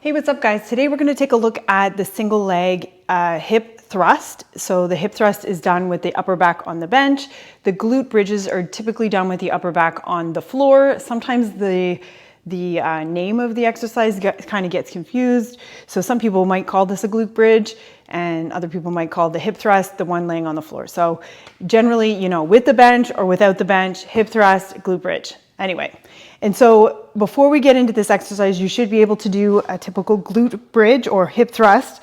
Hey, what's up guys? Today we're going to take a look at the single leg hip thrust. So the hip thrust is done with the upper back on the bench. The glute bridges are typically done with the upper back on the floor. Sometimes the name of the exercise kind of gets confused. So some people might call this a glute bridge and other people might call the hip thrust the one laying on the floor. So generally, you know, with the bench or without the bench, hip thrust, glute bridge. Anyway, and so before we get into this exercise, you should be able to do a typical glute bridge or hip thrust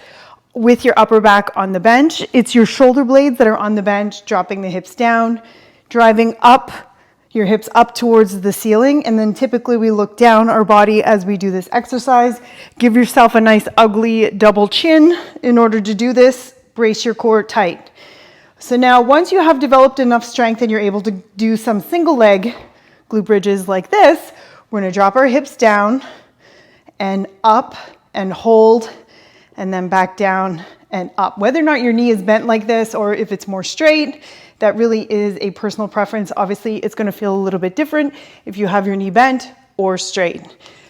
with your upper back on the bench. It's your shoulder blades that are on the bench, dropping the hips down, driving up your hips up towards the ceiling. And then typically we look down our body as we do this exercise. Give yourself a nice ugly double chin in order to do this. Brace your core tight. So now once you have developed enough strength and you're able to do some single leg glute bridges like this, we're going to drop our hips down and up and hold and then back down and up. Whether or not your knee is bent like this or if it's more straight, that really is a personal preference. Obviously, it's going to feel a little bit different if you have your knee bent or straight.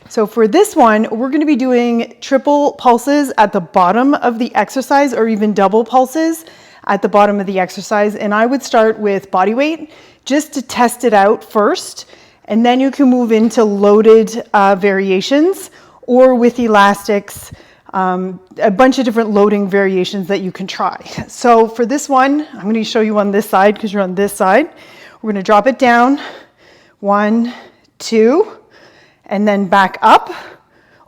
So for this one, we're going to be doing triple pulses at the bottom of the exercise or even double pulses at the bottom of the exercise. And I would start with body weight just to test it out first. And then you can move into loaded variations or with elastics, a bunch of different loading variations that you can try. So for this one, I'm going to show you on this side because you're on this side. We're going to drop it down, 1, 2, and then back up,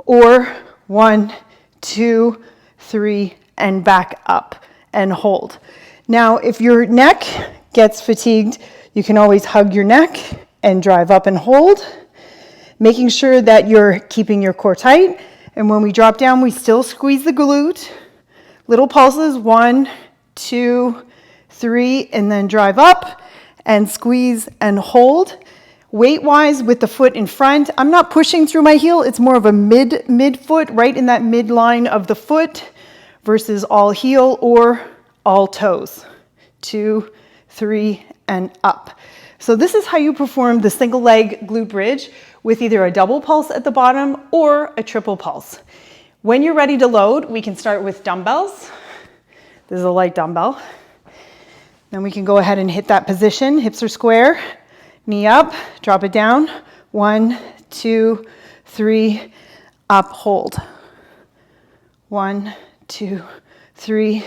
or 1, 2, 3, and back up and hold. Now, if your neck gets fatigued, you can always hug your neck and drive up and hold, making sure that you're keeping your core tight. And when we drop down, we still squeeze the glute. Little pulses, 1, 2, 3, and then drive up and squeeze and hold. Weight-wise, with the foot in front, I'm not pushing through my heel. It's more of a mid foot, right in that midline of the foot versus all heel or all toes. 2, 3, and up. So this is how you perform the single leg glute bridge with either a double pulse at the bottom or a triple pulse. When you're ready to load, we can start with dumbbells. This is a light dumbbell. Then we can go ahead and hit that position. Hips are square, knee up, drop it down. 1, 2, 3, up, hold. 1, 2, 3,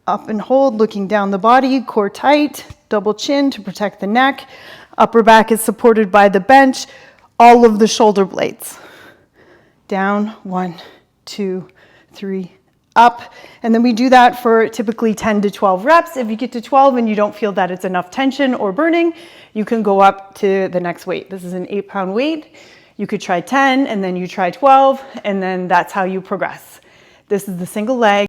up and hold, looking down the body, core tight, double chin to protect the neck. Upper back is supported by the bench, all of the shoulder blades. Down, 1, 2, 3, up. And then we do that for typically 10 to 12 reps. If you get to 12 and you don't feel that it's enough tension or burning, you can go up to the next weight. This is an 8-pound weight. You could try 10 and then you try 12, and then that's how you progress. This is the single leg.